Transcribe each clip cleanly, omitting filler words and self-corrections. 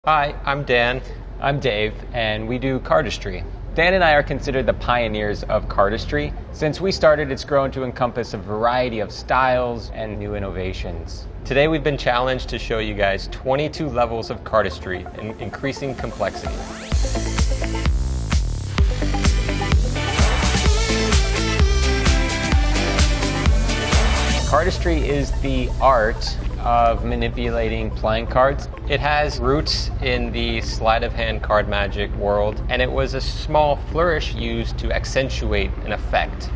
Hi, I'm Dan. I'm Dave, and we do cardistry. Dan and I are considered the pioneers of cardistry. Since we started, it's grown to encompass a variety of styles and new innovations. Today we've been challenged to show you guys 22 levels of cardistry in increasing complexity. Cardistry is the art of manipulating playing cards. It has roots in the sleight of hand card magic world, and it was a small flourish used to accentuate an effect.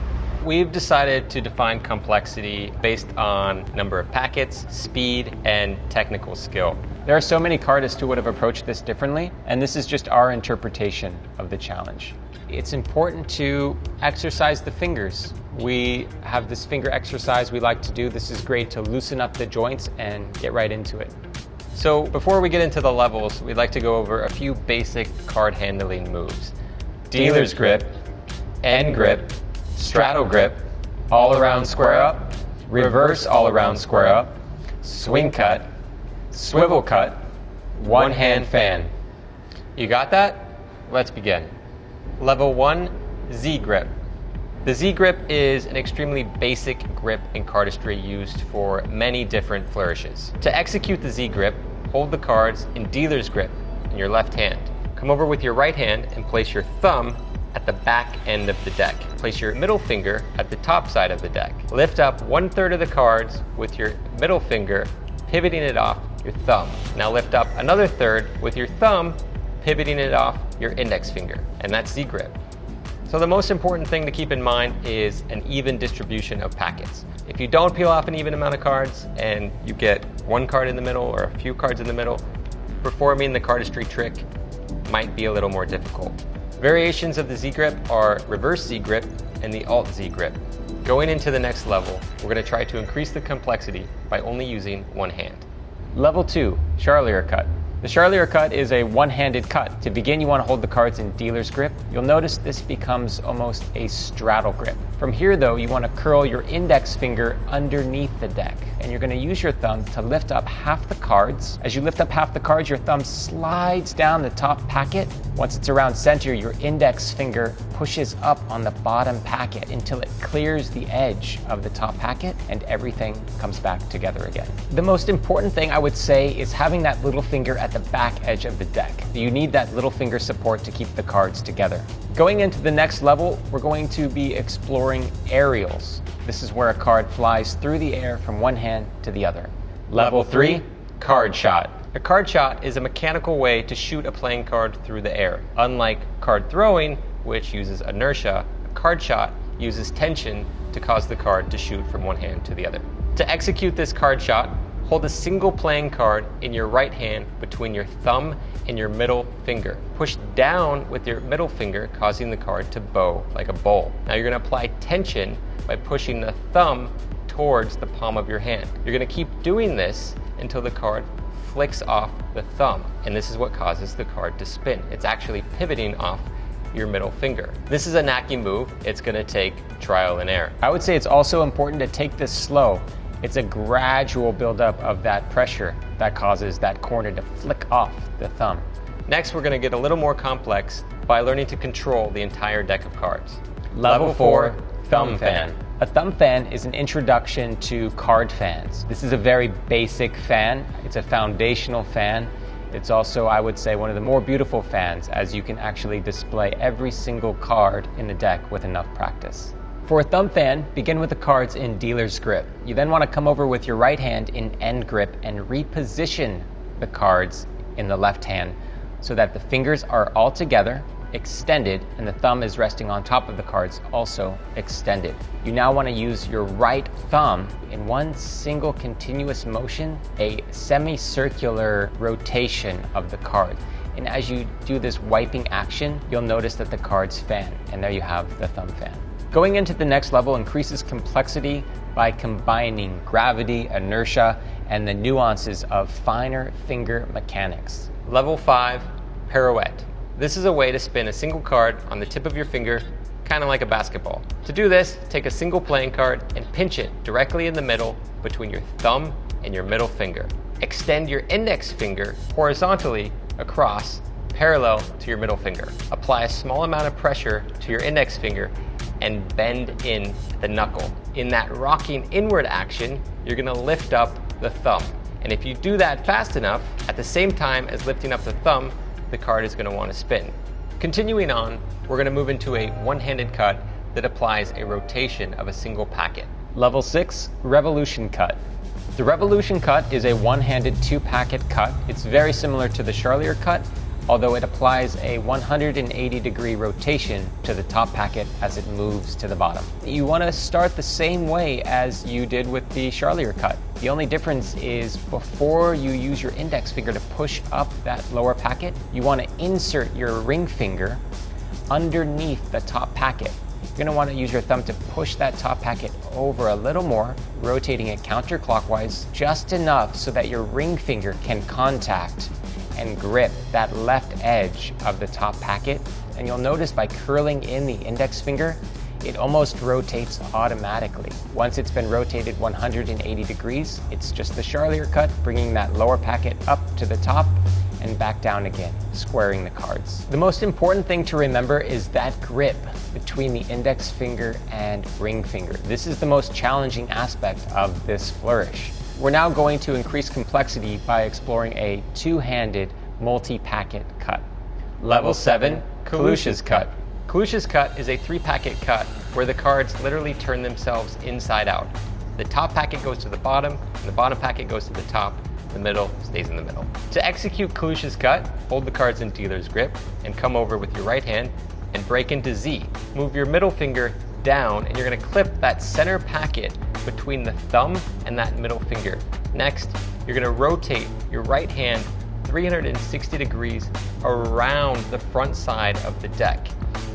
We've decided to define complexity based on number of packets, speed, and technical skill. There are so many cardists who would have approached this differently, and this is just our interpretation of the challenge. It's important to exercise the fingers. We have this finger exercise we like to do. This is great to loosen up the joints and get right into it. So before we get into the levels, we'd like to go over a few basic card handling moves. Dealer's grip, end grip, straddle grip, all around square up, reverse all around square up, swing cut, swivel cut, one hand fan. You got that? Let's begin. Level 1, Z grip. The Z grip is an extremely basic grip in cardistry used for many different flourishes. To execute the Z grip, hold the cards in dealer's grip in your left hand. Come over with your right hand and place your thumb at the back end of the deck. Place your middle finger at the top side of the deck. Lift up 1/3 of the cards with your middle finger, pivoting it off your thumb. Now lift up another third with your thumb, pivoting it off your index finger, and that's Z grip. So the most important thing to keep in mind is an even distribution of packets. If you don't peel off an even amount of cards and you get one card in the middle or a few cards in the middle, performing the cardistry trick might be a little more difficult. Variations of the Z grip are reverse Z grip and the alt Z grip. Going into the next level, we're going to try to increase the complexity by only using one hand. Level 2, Charlier cut. The Charlier cut is a one-handed cut. To begin, you want to hold the cards in dealer's grip. You'll notice this becomes almost a straddle grip. From here, though, you want to curl your index finger underneath the deck, and you're going to use your thumb to lift up half the cards. As you lift up half the cards, your thumb slides down the top packet. Once it's around center, your index finger pushes up on the bottom packet until it clears the edge of the top packet, and everything comes back together again. The most important thing I would say is having that little finger at the back edge of the deck. You need that little finger support to keep the cards together. Going into the next level, we're going to be exploring aerials. This is where a card flies through the air from one hand to the other. Level 3, card shot. A card shot is a mechanical way to shoot a playing card through the air. Unlike card throwing, which uses inertia, a card shot uses tension to cause the card to shoot from one hand to the other. To execute this card shot, hold a single playing card in your right hand between your thumb and your middle finger. Push down with your middle finger, causing the card to bow like a bowl. Now you're going to apply tension by pushing the thumb towards the palm of your hand. You're going to keep doing this until the card flicks off the thumb, and this is what causes the card to spin. It's actually pivoting off your middle finger. This is a knacky move. It's going to take trial and error. I would say it's also important to take this slow. It's a gradual buildup of that pressure that causes that corner to flick off the thumb. Next, we're going to get a little more complex by learning to control the entire deck of cards. Level 4, thumb fan. A thumb fan is an introduction to card fans. This is a very basic fan. It's a foundational fan. It's also, I would say, one of the more beautiful fans, as you can actually display every single card in the deck with enough practice. For a thumb fan, begin with the cards in dealer's grip. You then want to come over with your right hand in end grip and reposition the cards in the left hand so that the fingers are all together, extended, and the thumb is resting on top of the cards, also extended. You now want to use your right thumb in one single continuous motion, a semicircular rotation of the card. And as you do this wiping action, you'll notice that the cards fan, and there you have the thumb fan. Going into the next level increases complexity by combining gravity, inertia, and the nuances of finer finger mechanics. Level 5, pirouette. This is a way to spin a single card on the tip of your finger, kind of like a basketball. To do this, take a single playing card and pinch it directly in the middle between your thumb and your middle finger. Extend your index finger horizontally across parallel to your middle finger. Apply a small amount of pressure to your index finger and bend in the knuckle. In that rocking inward action, you're gonna lift up the thumb. And if you do that fast enough, at the same time as lifting up the thumb, the card is gonna wanna spin. Continuing on, we're gonna move into a one-handed cut that applies a rotation of a single packet. Level 6, Revolution Cut. The Revolution Cut is a one-handed 2-packet cut. It's very similar to the Charlier cut, although it applies a 180-degree rotation to the top packet as it moves to the bottom. You want to start the same way as you did with the Charlier cut. The only difference is before you use your index finger to push up that lower packet, you want to insert your ring finger underneath the top packet. You're going to want to use your thumb to push that top packet over a little more, rotating it counterclockwise just enough so that your ring finger can contact and grip that left edge of the top packet. And you'll notice by curling in the index finger, it almost rotates automatically. Once it's been rotated 180 degrees, it's just the Charlier cut, bringing that lower packet up to the top and back down again, squaring the cards. The most important thing to remember is that grip between the index finger and ring finger. This is the most challenging aspect of this flourish. We're now going to increase complexity by exploring a two-handed multi-packet cut. Level 7, Kalusha's cut. Kalusha's cut is a 3-packet cut where the cards literally turn themselves inside out. The top packet goes to the bottom, and the bottom packet goes to the top. The middle stays in the middle. To execute Kalusha's cut, hold the cards in dealer's grip and come over with your right hand and break into Z. Move your middle finger down and you're going to clip that center packet between the thumb and that middle finger. Next, you're going to rotate your right hand 360 degrees around the front side of the deck,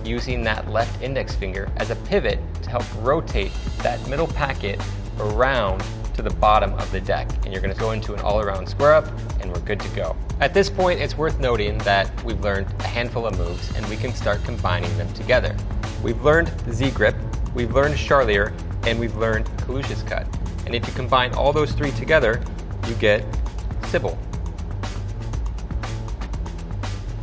using that left index finger as a pivot to help rotate that middle packet around to the bottom of the deck. And you're going to go into an all-around square up and we're good to go. At this point, it's worth noting that we've learned a handful of moves and we can start combining them together. We've learned Z grip, we've learned Charlier, and we've learned Kalusha's cut. And if you combine all those three together, you get Sybil.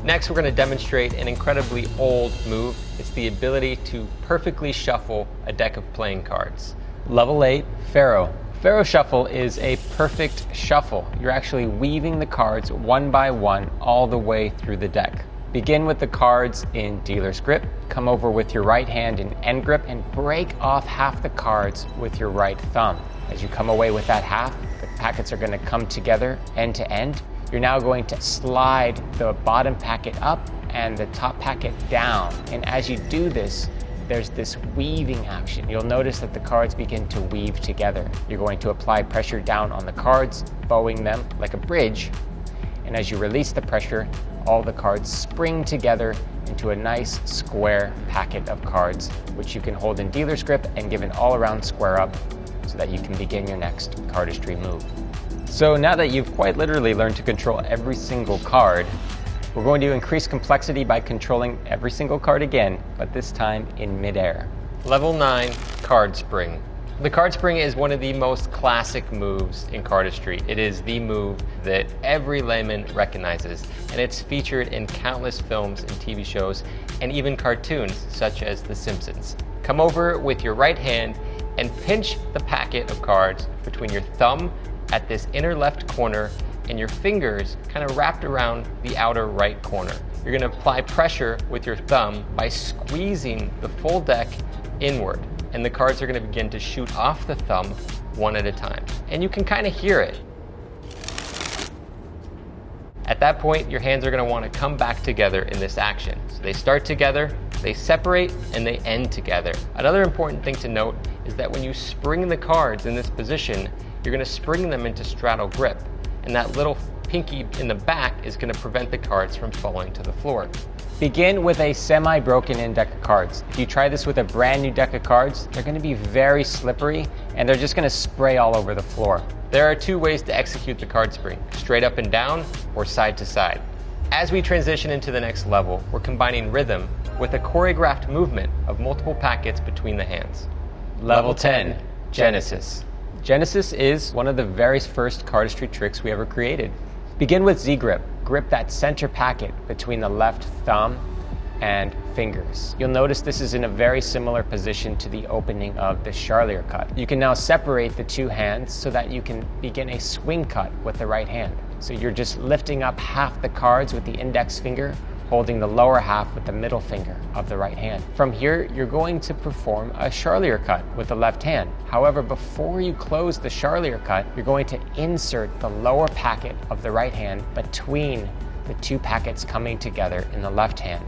Next, we're going to demonstrate an incredibly old move. It's the ability to perfectly shuffle a deck of playing cards. Level 8, Pharaoh. Pharaoh Shuffle is a perfect shuffle. You're actually weaving the cards one by one all the way through the deck. Begin with the cards in dealer's grip, come over with your right hand in end grip, and break off half the cards with your right thumb. As you come away with that half, the packets are going to come together end to end. You're now going to slide the bottom packet up and the top packet down. And as you do this, there's this weaving action. You'll notice that the cards begin to weave together. You're going to apply pressure down on the cards, bowing them like a bridge. And as you release the pressure, all the cards spring together into a nice square packet of cards, which you can hold in dealer's grip and give an all-around square up so that you can begin your next cardistry move. So now that you've quite literally learned to control every single card, we're going to increase complexity by controlling every single card again, but this time in midair. Level 9, Card Spring. The card spring is one of the most classic moves in cardistry. It is the move that every layman recognizes, and it's featured in countless films and TV shows, and even cartoons such as The Simpsons. Come over with your right hand and pinch the packet of cards between your thumb at this inner left corner and your fingers kind of wrapped around the outer right corner. You're going to apply pressure with your thumb by squeezing the full deck inward, and the cards are going to begin to shoot off the thumb one at a time. And you can kind of hear it. At that point, your hands are going to want to come back together in this action. So they start together, they separate, and they end together. Another important thing to note is that when you spring the cards in this position, you're going to spring them into straddle grip. And that little pinky in the back is going to prevent the cards from falling to the floor. Begin with a semi-broken in deck of cards. If you try this with a brand new deck of cards, they're going to be very slippery and they're just going to spray all over the floor. There are two ways to execute the card spring, straight up and down or side to side. As we transition into the next level, we're combining rhythm with a choreographed movement of multiple packets between the hands. Level 10, Genesis. Genesis is one of the very first cardistry tricks we ever created. Begin with Z grip. Grip that center packet between the left thumb and fingers. You'll notice this is in a very similar position to the opening of the Charlier cut. You can now separate the two hands so that you can begin a swing cut with the right hand. So you're just lifting up half the cards with the index finger, holding the lower half with the middle finger of the right hand. From here, you're going to perform a Charlier cut with the left hand. However, before you close the Charlier cut, you're going to insert the lower packet of the right hand between the two packets coming together in the left hand.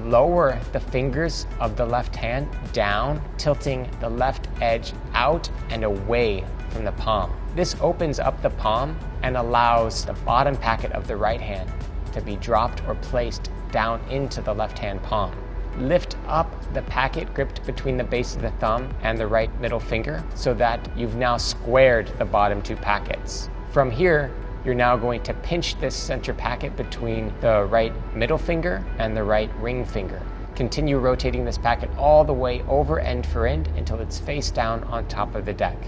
Lower the fingers of the left hand down, tilting the left edge out and away from the palm. This opens up the palm and allows the bottom packet of the right hand to be dropped or placed down into the left hand palm. Lift up the packet gripped between the base of the thumb and the right middle finger so that you've now squared the bottom two packets. From here, you're now going to pinch this center packet between the right middle finger and the right ring finger. Continue rotating this packet all the way over end for end until it's face down on top of the deck.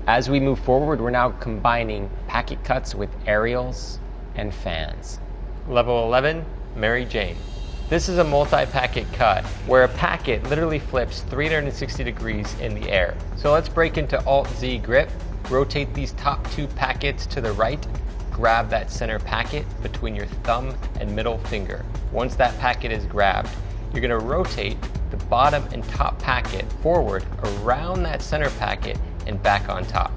As we move forward, we're now combining packet cuts with aerials and fans. Level 11, Mary Jane. This is a multi-packet cut where a packet literally flips 360 degrees in the air. So let's break into Alt-Z grip, rotate these top two packets to the right, grab that center packet between your thumb and middle finger. Once that packet is grabbed, you're going to rotate the bottom and top packet forward around that center packet and back on top.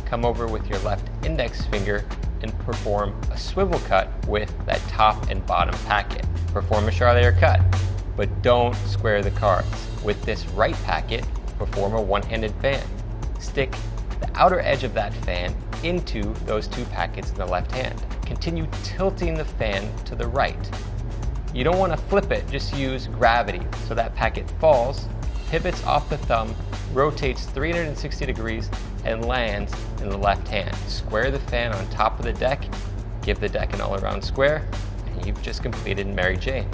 Come over with your left index finger and perform a swivel cut with that top and bottom packet. Perform a Charlier cut, but don't square the cards. With this right packet, perform a one-handed fan. Stick the outer edge of that fan into those two packets in the left hand. Continue tilting the fan to the right. You don't want to flip it, just use gravity. So that packet falls, pivots off the thumb, rotates 360 degrees, and lands in the left hand. Square the fan on top of the deck, give the deck an all-around square, and you've just completed Mary Jane.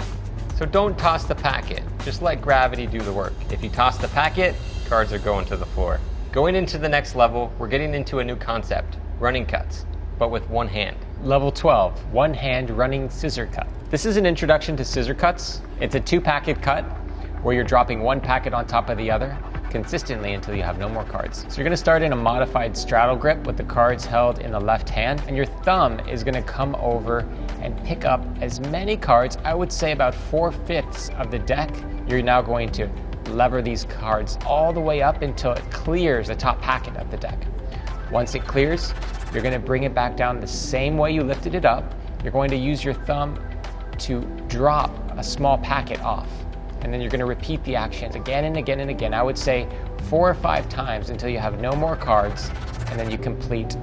So don't toss the packet, just let gravity do the work. If you toss the packet, cards are going to the floor. Going into the next level, we're getting into a new concept, running cuts, but with one hand. Level 12, one hand running scissor cut. This is an introduction to scissor cuts. It's a two-packet cut where you're dropping one packet on top of the other consistently until you have no more cards. So you're going to start in a modified straddle grip with the cards held in the left hand, and your thumb is going to come over and pick up as many cards, I would say about 4/5 of the deck. You're now going to lever these cards all the way up until it clears the top packet of the deck. Once it clears, you're going to bring it back down the same way you lifted it up. You're going to use your thumb to drop a small packet off. And then you're going to repeat the actions again and again and again. I would say 4 or 5 times until you have no more cards, and then you complete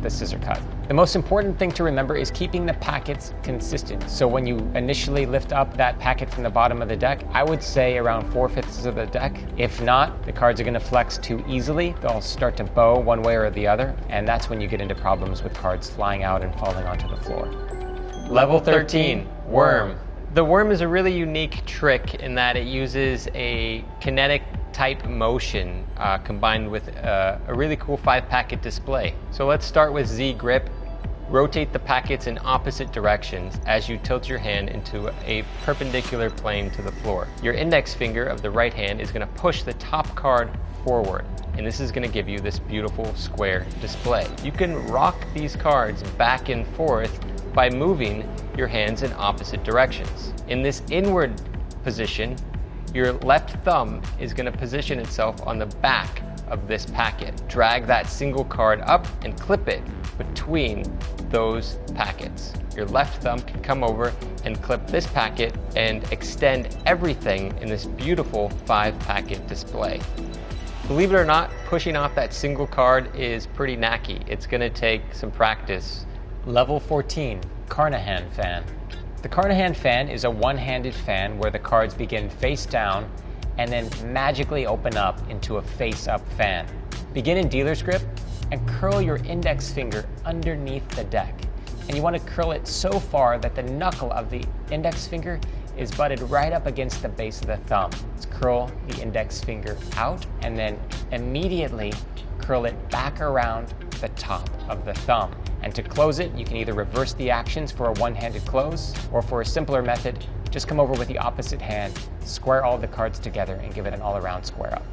the scissor cut. The most important thing to remember is keeping the packets consistent. So when you initially lift up that packet from the bottom of the deck, I would say around 4/5 of the deck. If not, the cards are going to flex too easily. They'll start to bow one way or the other, and that's when you get into problems with cards flying out and falling onto the floor. Level 13, Worm. The worm is a really unique trick in that it uses a kinetic type motion combined with a really cool 5-packet display. So let's start with Z grip. Rotate the packets in opposite directions as you tilt your hand into a perpendicular plane to the floor. Your index finger of the right hand is going to push the top card forward, and this is going to give you this beautiful square display. You can rock these cards back and forth by moving your hands in opposite directions. In this inward position, your left thumb is going to position itself on the back of this packet. Drag that single card up and clip it between those packets. Your left thumb can come over and clip this packet and extend everything in this beautiful 5-packet display. Believe it or not, pushing off that single card is pretty knacky. It's going to take some practice. Level 14, Carnahan fan. The Carnahan fan is a one-handed fan where the cards begin face down and then magically open up into a face-up fan. Begin in dealer's grip and curl your index finger underneath the deck. And you want to curl it so far that the knuckle of the index finger is butted right up against the base of the thumb. Let's curl the index finger out and then immediately curl it back around the top of the thumb. And to close it, you can either reverse the actions for a one-handed close, or for a simpler method, just come over with the opposite hand, square all the cards together, and give it an all-around square up.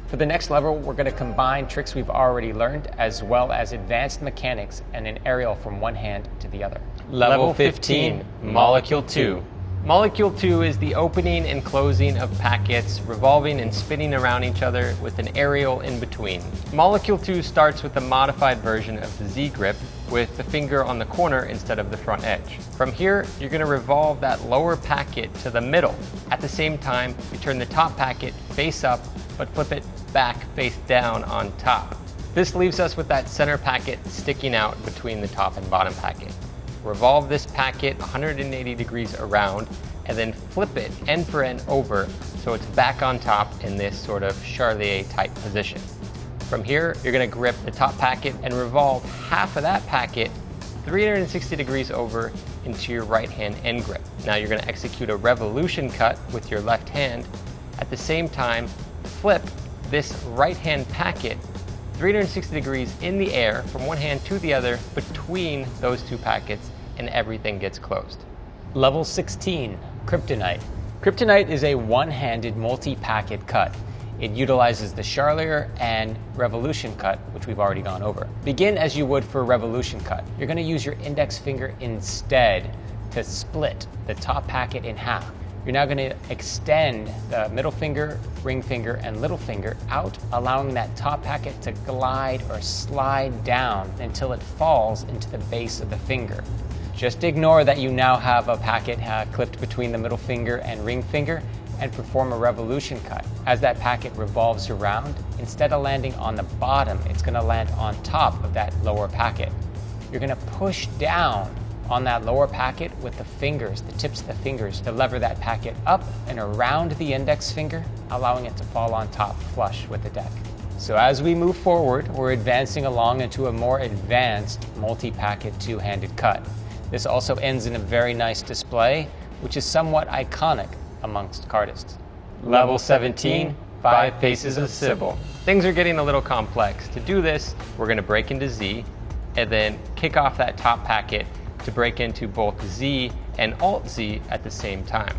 For the next level, we're going to combine tricks we've already learned, as well as advanced mechanics and an aerial from one hand to the other. Level 15, Molecule 2. Molecule 2 is the opening and closing of packets, revolving and spinning around each other with an aerial in between. Molecule 2 starts with a modified version of the Z grip, with the finger on the corner instead of the front edge. From here, you're going to revolve that lower packet to the middle. At the same time, you turn the top packet face up, but flip it back face down on top. This leaves us with that center packet sticking out between the top and bottom packet. Revolve this packet 180 degrees around, and then flip it end for end over so it's back on top in this sort of Charlier type position. From here, you're going to grip the top packet and revolve half of that packet 360 degrees over into your right hand end grip. Now you're going to execute a revolution cut with your left hand. At the same time, flip this right hand packet 360 degrees in the air from one hand to the other between those two packets, and everything gets closed. Level 16, Kryptonite. Kryptonite is a one-handed multi-packet cut. It utilizes the Charlier and revolution cut, which we've already gone over. Begin as you would for a revolution cut. You're going to use your index finger instead to split the top packet in half. You're now going to extend the middle finger, ring finger, and little finger out, allowing that top packet to glide or slide down until it falls into the base of the finger. Just ignore that you now have a packet clipped between the middle finger and ring finger, and perform a revolution cut. As that packet revolves around, instead of landing on the bottom, it's going to land on top of that lower packet. You're going to push down on that lower packet with the fingers, the tips of the fingers, to lever that packet up and around the index finger, allowing it to fall on top flush with the deck. So as we move forward, we're advancing along into a more advanced multi-packet two-handed cut. This also ends in a very nice display, which is somewhat iconic amongst cardists. Level 17, 5 Faces of Sybil. Things are getting a little complex. To do this, we're going to break into Z, and then kick off that top packet to break into both Z and Alt Z at the same time.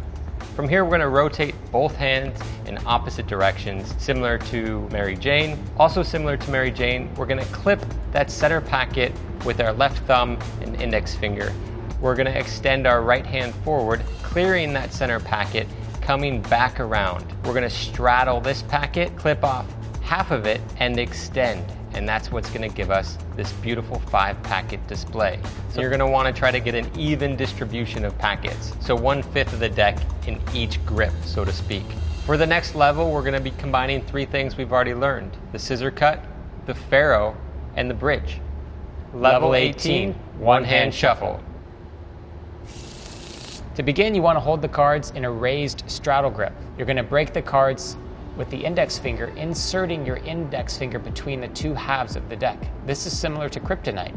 From here, we're going to rotate both hands in opposite directions, similar to Mary Jane. Also similar to Mary Jane, we're going to clip that center packet with our left thumb and index finger. We're going to extend our right hand forward, clearing that center packet, coming back around. We're going to straddle this packet, clip off half of it, and extend. And that's what's going to give us this beautiful 5-packet display. So you're going to want to try to get an even distribution of packets. So 1/5 of the deck in each grip, so to speak. For the next level, we're going to be combining 3 things we've already learned: the scissor cut, the pharaoh, and the bridge. Level 18, one-hand shuffle. To begin, you want to hold the cards in a raised straddle grip. You're going to break the cards with the index finger, inserting your index finger between the two halves of the deck. This is similar to Kryptonite.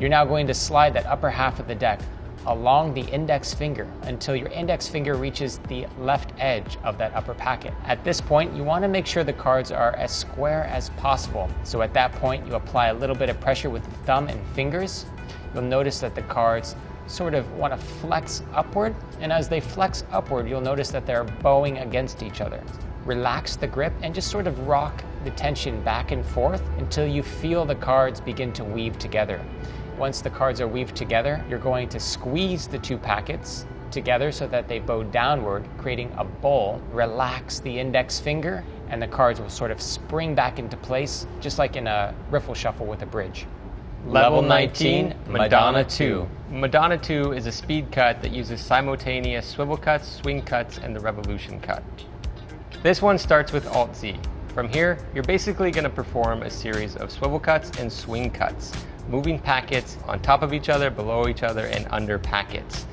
You're now going to slide that upper half of the deck along the index finger until your index finger reaches the left edge of that upper packet. At this point, you want to make sure the cards are as square as possible. So at that point, you apply a little bit of pressure with the thumb and fingers. You'll notice that the cards sort of want to flex upward, and as they flex upward, you'll notice that they're bowing against each other. Relax the grip and just sort of rock the tension back and forth until you feel the cards begin to weave together. Once the cards are weaved together, you're going to squeeze the two packets together so that they bow downward, creating a bowl. Relax the index finger, and the cards will sort of spring back into place, just like in a riffle shuffle with a bridge. Level 19, Madonna 2. Madonna 2 is a speed cut that uses simultaneous swivel cuts, swing cuts, and the revolution cut. This one starts with Alt Z. From here, you're basically going to perform a series of swivel cuts and swing cuts, moving packets on top of each other, below each other, and under packets.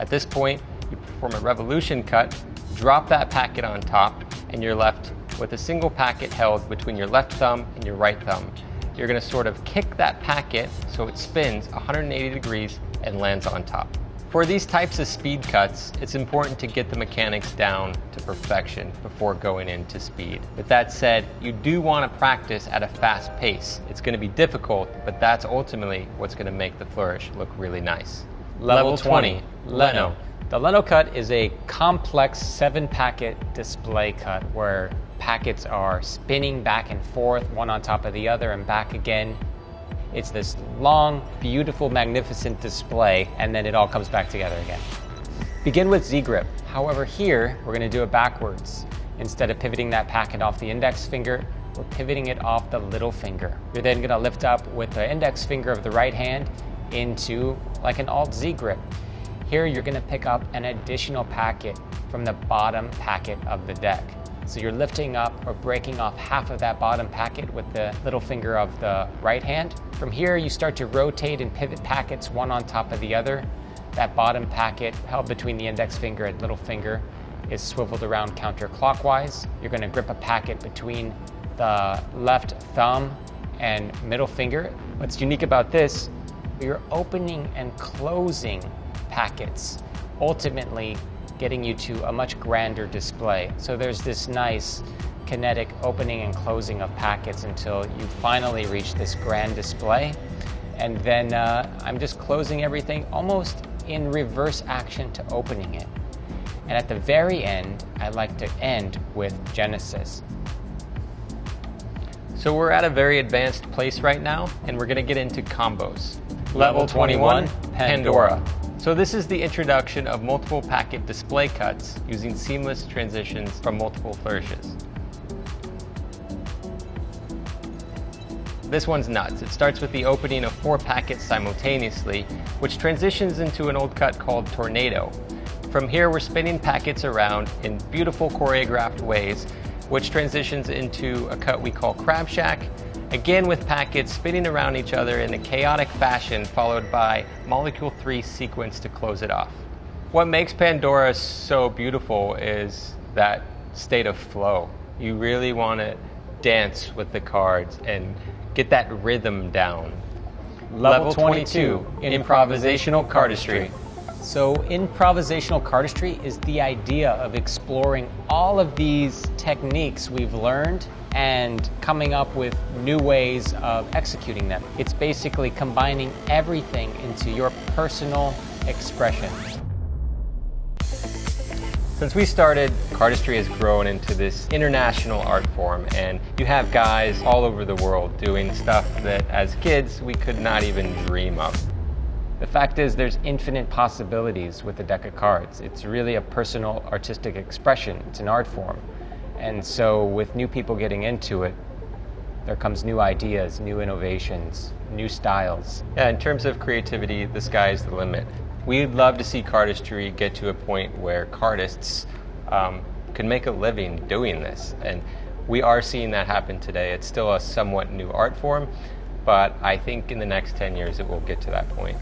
At this point, you perform a revolution cut, drop that packet on top, and you're left with a single packet held between your left thumb and your right thumb. You're going to sort of kick that packet so it spins 180 degrees and lands on top. For these types of speed cuts, it's important to get the mechanics down to perfection before going into speed. With that said, you do want to practice at a fast pace. It's going to be difficult, but that's ultimately what's going to make the flourish look really nice. Level 20, Leno. The Leno cut is a complex 7-packet display cut where packets are spinning back and forth, one on top of the other and back again. It's this long, beautiful, magnificent display, and then it all comes back together again. Begin with Z grip. However, here, we're gonna do it backwards. Instead of pivoting that packet off the index finger, we're pivoting it off the little finger. You're then gonna lift up with the index finger of the right hand into like an Alt Z grip. Here, you're gonna pick up an additional packet from the bottom packet of the deck. So you're lifting up or breaking off half of that bottom packet with the little finger of the right hand. From here, you start to rotate and pivot packets one on top of the other. That bottom packet held between the index finger and little finger is swiveled around counterclockwise. You're gonna grip a packet between the left thumb and middle finger. What's unique about this, you're opening and closing packets, ultimately getting you to a much grander display. So there's this nice kinetic opening and closing of packets until you finally reach this grand display. And then I'm just closing everything almost in reverse action to opening it. And at the very end, I like to end with Genesis. So we're at a very advanced place right now, and we're gonna get into combos. Level 21, Pandora. So this is the introduction of multiple packet display cuts using seamless transitions from multiple flourishes. This one's nuts. It starts with the opening of 4 packets simultaneously, which transitions into an old cut called Tornado. From here, we're spinning packets around in beautiful choreographed ways, which transitions into a cut we call Crab Shack, again with packets spinning around each other in a chaotic fashion, followed by Molecule 3 sequence to close it off. What makes Pandora so beautiful is that state of flow. You really want to dance with the cards and get that rhythm down. Level 22, Improvisational Cardistry. So improvisational cardistry is the idea of exploring all of these techniques we've learned and coming up with new ways of executing them. It's basically combining everything into your personal expression. Since we started, cardistry has grown into this international art form, and you have guys all over the world doing stuff that as kids we could not even dream of. The fact is there's infinite possibilities with the deck of cards. It's really a personal artistic expression. It's an art form. And so with new people getting into it, there comes new ideas, new innovations, new styles. Yeah, in terms of creativity, the sky is the limit. We'd love to see cardistry get to a point where cardists can make a living doing this. And we are seeing that happen today. It's still a somewhat new art form, but I think in the next 10 years it will get to that point.